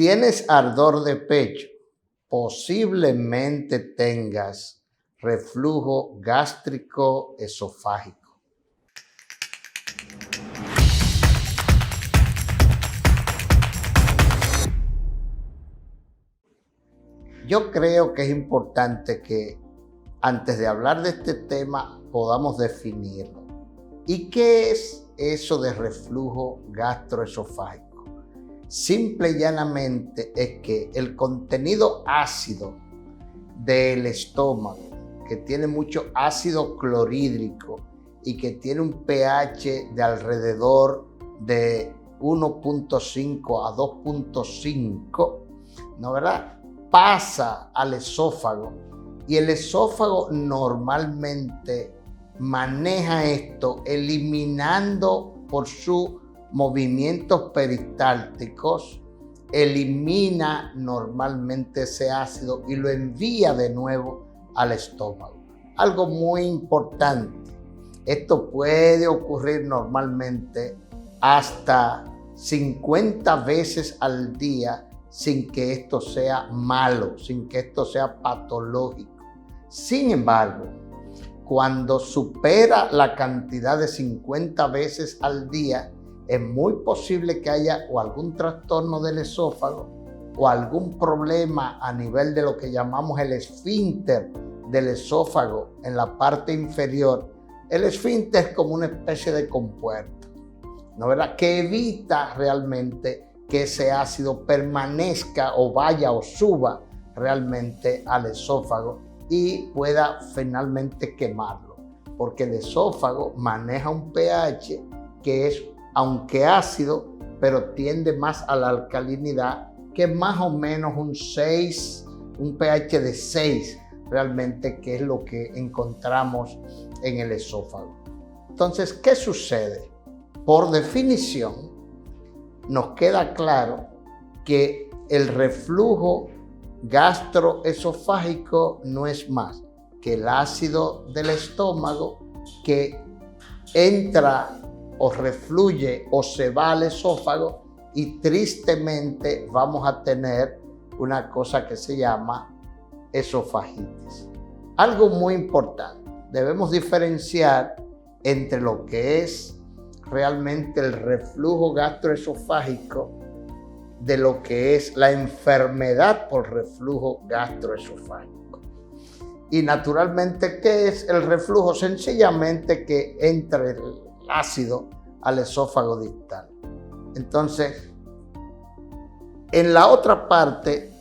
tienes ardor de pecho, posiblemente tengas reflujo gástrico esofágico. Yo creo que es importante que antes de hablar de este tema podamos definirlo. ¿Y qué es eso de reflujo gastroesofágico? Simple y llanamente es que el contenido ácido del estómago, que tiene mucho ácido clorhídrico y que tiene un pH de alrededor de 1.5 a 2.5, ¿no verdad?, pasa al esófago, y el esófago normalmente maneja esto eliminando por sus movimientos peristálticos, elimina normalmente ese ácido y lo envía de nuevo al estómago. Algo muy importante, esto puede ocurrir normalmente hasta 50 veces al día sin que esto sea malo, sin que esto sea patológico. Sin embargo, cuando supera la cantidad de 50 veces al día, es muy posible que haya o algún trastorno del esófago o algún problema a nivel de lo que llamamos el esfínter del esófago en la parte inferior. El esfínter es como una especie de compuerta, ¿no verdad?, que evita realmente que ese ácido permanezca o vaya o suba realmente al esófago y pueda finalmente quemarlo, porque el esófago maneja un pH que es, aunque ácido, pero tiende más a la alcalinidad, que es más o menos un 6, un pH de 6 realmente, que es lo que encontramos en el esófago. Entonces, ¿qué sucede? Por definición, nos queda claro que el reflujo gastroesofágico no es más que el ácido del estómago que entra o refluye o se va al esófago, y tristemente vamos a tener una cosa que se llama esofagitis. Algo muy importante, debemos diferenciar entre lo que es realmente el reflujo gastroesofágico de lo que es la enfermedad por reflujo gastroesofágico. Y naturalmente, ¿qué es el reflujo? Sencillamente que entre el ácido al esófago distal. Entonces, en la otra parte,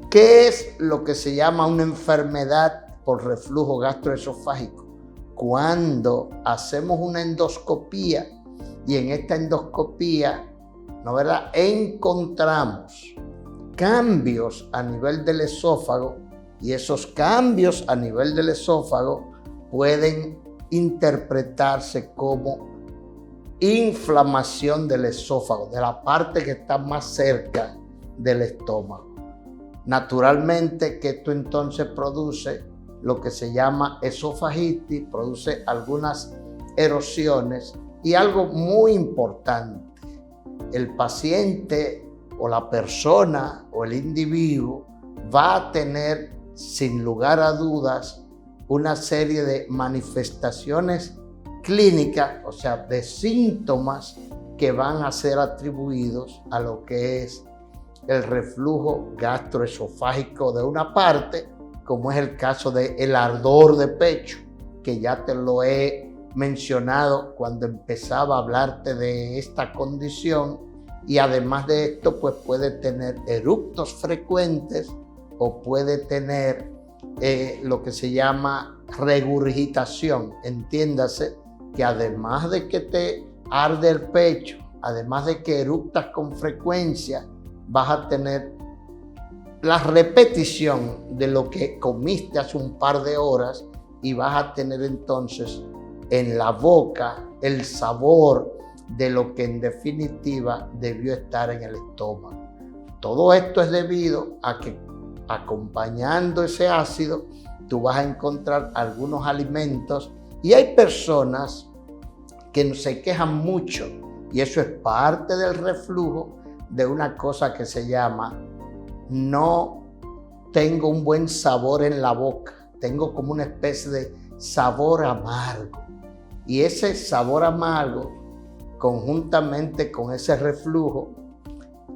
¿qué es lo que se llama una enfermedad por reflujo gastroesofágico? Cuando hacemos una endoscopía y en esta endoscopía, ¿no verdad?, encontramos cambios a nivel del esófago, y esos cambios a nivel del esófago pueden interpretarse como inflamación del esófago, de la parte que está más cerca del estómago. Naturalmente que esto entonces produce lo que se llama esofagitis, produce algunas erosiones, y algo muy importante, el paciente o la persona o el individuo va a tener, sin lugar a dudas, una serie de manifestaciones clínicas, o sea, de síntomas que van a ser atribuidos a lo que es el reflujo gastroesofágico de una parte, como es el caso del ardor de pecho, que ya te lo he mencionado cuando empezaba a hablarte de esta condición, y además de esto, pues puede tener eructos frecuentes o puede tener lo que se llama regurgitación. Entiéndase que además de que te arde el pecho, además de que eructas con frecuencia, vas a tener la repetición de lo que comiste hace un par de horas, y vas a tener entonces en la boca el sabor de lo que en definitiva debió estar en el estómago. Todo esto es debido a que, acompañando ese ácido, tú vas a encontrar algunos alimentos, y hay personas que se quejan mucho, y eso es parte del reflujo, de una cosa que se llama no tengo un buen sabor en la boca, tengo como una especie de sabor amargo. Y ese sabor amargo, conjuntamente con ese reflujo,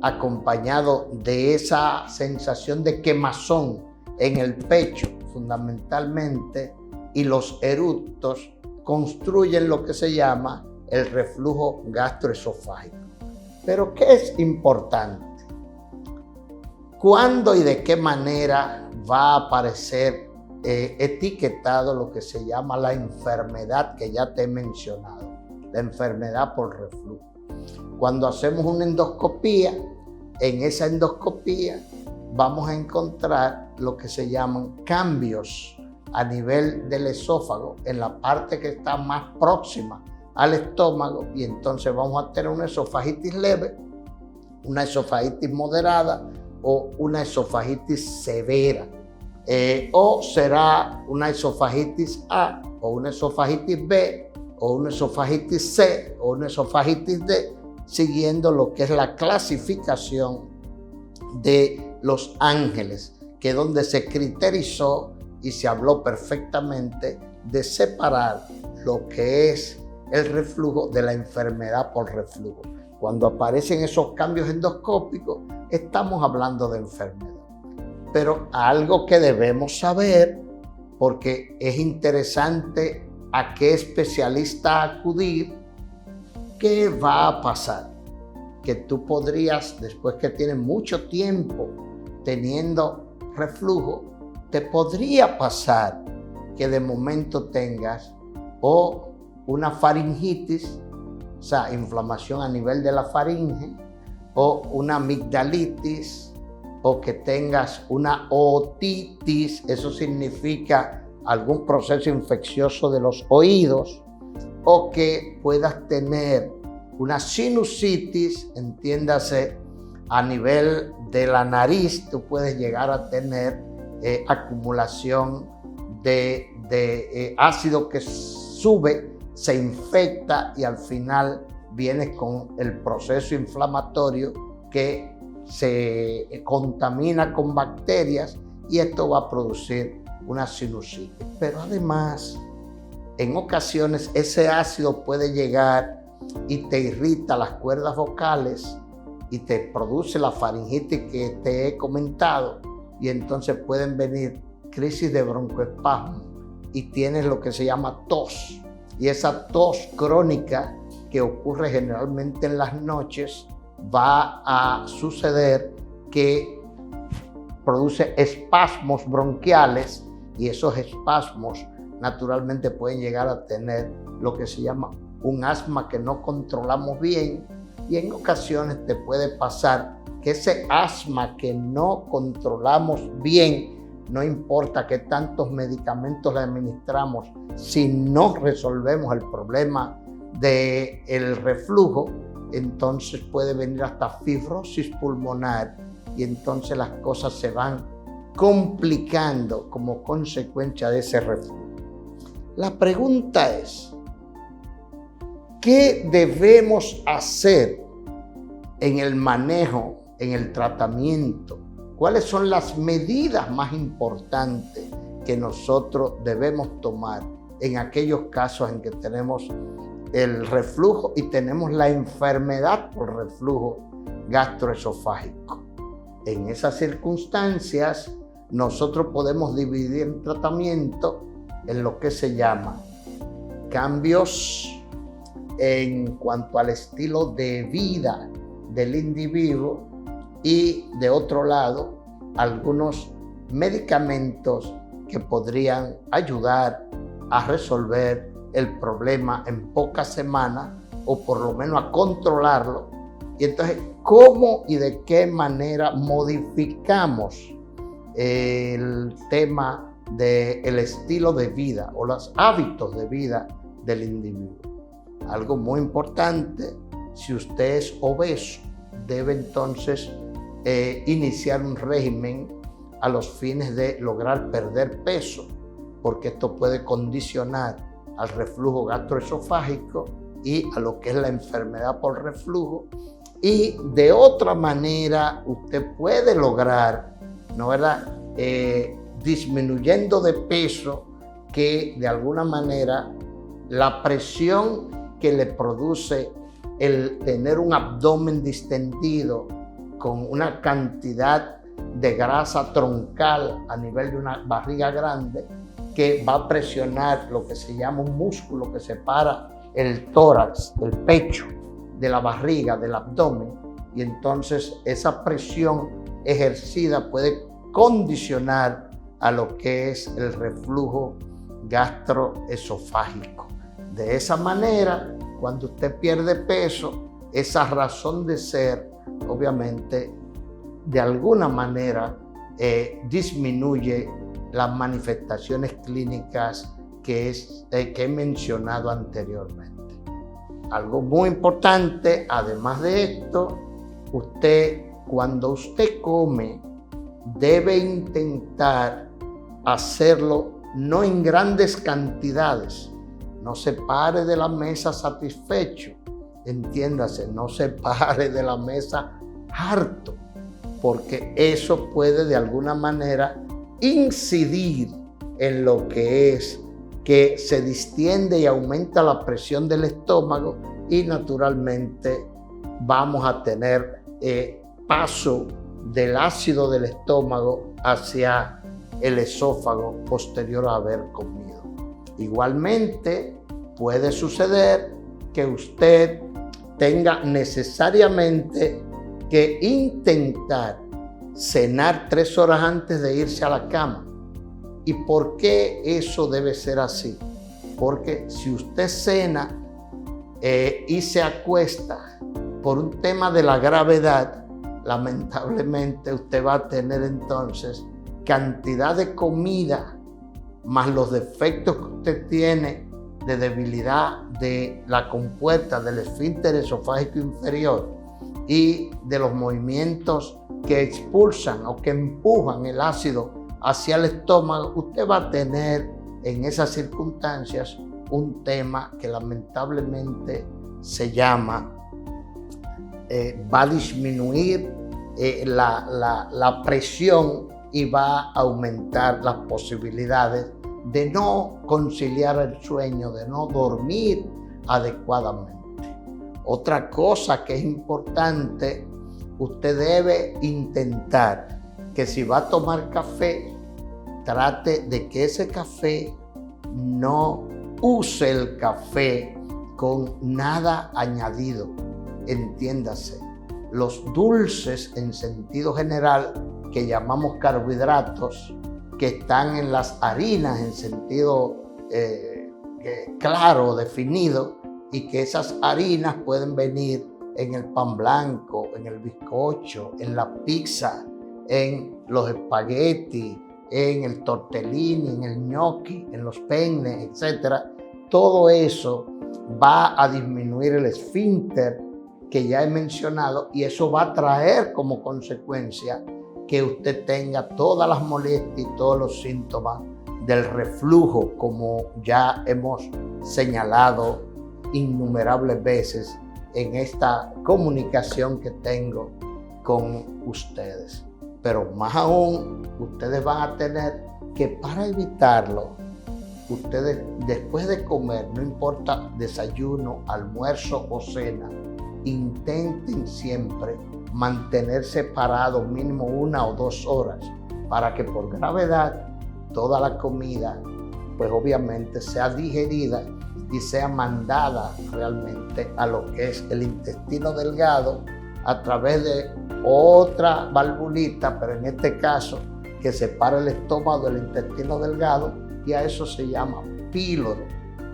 acompañado de esa sensación de quemazón en el pecho, fundamentalmente, y los eructos, construyen lo que se llama el reflujo gastroesofágico. Pero ¿qué es importante? ¿Cuándo y de qué manera va a aparecer etiquetado lo que se llama la enfermedad que ya te he mencionado, la enfermedad por reflujo? Cuando hacemos una endoscopía, en esa endoscopía vamos a encontrar lo que se llaman cambios a nivel del esófago, en la parte que está más próxima al estómago, y entonces vamos a tener una esofagitis leve, una esofagitis moderada o una esofagitis severa. O será una esofagitis A o una esofagitis B o una esofagitis C o una esofagitis D, siguiendo lo que es la clasificación de Los Ángeles, que es donde se criterizó y se habló perfectamente de separar lo que es el reflujo de la enfermedad por reflujo. Cuando aparecen esos cambios endoscópicos, estamos hablando de enfermedad. Pero algo que debemos saber, porque es interesante a qué especialista acudir, ¿qué va a pasar? Que tú podrías, después que tienes mucho tiempo teniendo reflujo, te podría pasar que de momento tengas o una faringitis, o sea, inflamación a nivel de la faringe, o una amigdalitis, o que tengas una otitis, eso significa algún proceso infeccioso de los oídos, o que puedas tener una sinusitis, entiéndase, a nivel de la nariz, tú puedes llegar a tener acumulación de ácido que sube, se infecta y al final vienes con el proceso inflamatorio que se contamina con bacterias y esto va a producir una sinusitis. Pero además, en ocasiones ese ácido puede llegar y te irrita las cuerdas vocales y te produce la faringitis que te he comentado, y entonces pueden venir crisis de broncoespasmo y tienes lo que se llama tos. Y esa tos crónica que ocurre generalmente en las noches va a suceder que produce espasmos bronquiales, y esos espasmos naturalmente pueden llegar a tener lo que se llama un asma que no controlamos bien, y en ocasiones te puede pasar que ese asma que no controlamos bien, no importa qué tantos medicamentos le administramos, si no resolvemos el problema del reflujo, entonces puede venir hasta fibrosis pulmonar, y entonces las cosas se van complicando como consecuencia de ese reflujo. La pregunta es, ¿qué debemos hacer en el manejo, en el tratamiento? ¿Cuáles son las medidas más importantes que nosotros debemos tomar en aquellos casos en que tenemos el reflujo y tenemos la enfermedad por reflujo gastroesofágico? En esas circunstancias, nosotros podemos dividir el tratamiento en lo que se llama cambios en cuanto al estilo de vida del individuo, y de otro lado, algunos medicamentos que podrían ayudar a resolver el problema en pocas semanas, o por lo menos a controlarlo. Y entonces, ¿cómo y de qué manera modificamos el tema del estilo de vida o los hábitos de vida del individuo? Algo muy importante, si usted es obeso, debe entonces iniciar un régimen a los fines de lograr perder peso, porque esto puede condicionar al reflujo gastroesofágico y a lo que es la enfermedad por reflujo. Y de otra manera usted puede lograr, ¿no verdad? Disminuyendo de peso, que de alguna manera la presión que le produce el tener un abdomen distendido con una cantidad de grasa troncal a nivel de una barriga grande, que va a presionar lo que se llama un músculo que separa el tórax, el pecho, de la barriga, del abdomen, y entonces esa presión ejercida puede condicionar a lo que es el reflujo gastroesofágico. De esa manera, cuando usted pierde peso, esa razón de ser, obviamente, de alguna manera disminuye las manifestaciones clínicas que he mencionado anteriormente. Algo muy importante, además de esto, cuando usted come, debe intentar hacerlo no en grandes cantidades. No se pare de la mesa satisfecho, entiéndase, no se pare de la mesa harto, porque eso puede de alguna manera incidir en lo que es que se distiende y aumenta la presión del estómago, y naturalmente vamos a tener paso del ácido del estómago hacia el esófago posterior a haber comido. Igualmente puede suceder que usted tenga necesariamente que intentar cenar 3 horas antes de irse a la cama. ¿Y por qué eso debe ser así? Porque si usted cena y se acuesta por un tema de la gravedad, lamentablemente usted va a tener entonces cantidad de comida más los defectos que usted tiene de debilidad de la compuerta del esfínter esofágico inferior y de los movimientos que expulsan o que empujan el ácido hacia el estómago. Usted va a tener en esas circunstancias un tema que lamentablemente se llama, va a disminuir la presión y va a aumentar las posibilidades de no conciliar el sueño, de no dormir adecuadamente. Otra cosa que es importante, usted debe intentar que si va a tomar café, trate de que ese café no use el café con nada añadido. Entiéndase, los dulces en sentido general que llamamos carbohidratos, que están en las harinas en sentido claro, definido, y que esas harinas pueden venir en el pan blanco, en el bizcocho, en la pizza, en los espaguetis, en el tortellini, en el gnocchi, en los penne, etc. Todo eso va a disminuir el esfínter que ya he mencionado, y eso va a traer como consecuencia que usted tenga todas las molestias y todos los síntomas del reflujo, como ya hemos señalado innumerables veces en esta comunicación que tengo con ustedes. Pero más aún, ustedes van a tener que, para evitarlo, ustedes después de comer, no importa desayuno, almuerzo o cena, intenten siempre mantenerse parados mínimo 1 o 2 horas, para que por gravedad toda la comida pues obviamente sea digerida y sea mandada realmente a lo que es el intestino delgado a través de otra valvulita, pero en este caso que separa el estómago del intestino delgado, y a eso se llama píloro.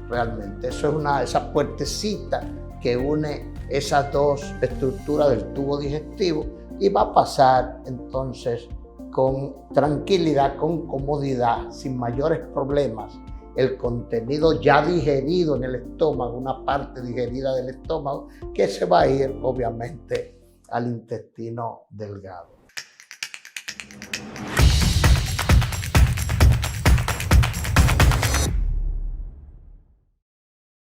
Realmente eso es esa puertecita que une esas dos estructuras del tubo digestivo, y va a pasar entonces con tranquilidad, con comodidad, sin mayores problemas, el contenido ya digerido en el estómago, una parte digerida del estómago, que se va a ir obviamente al intestino delgado.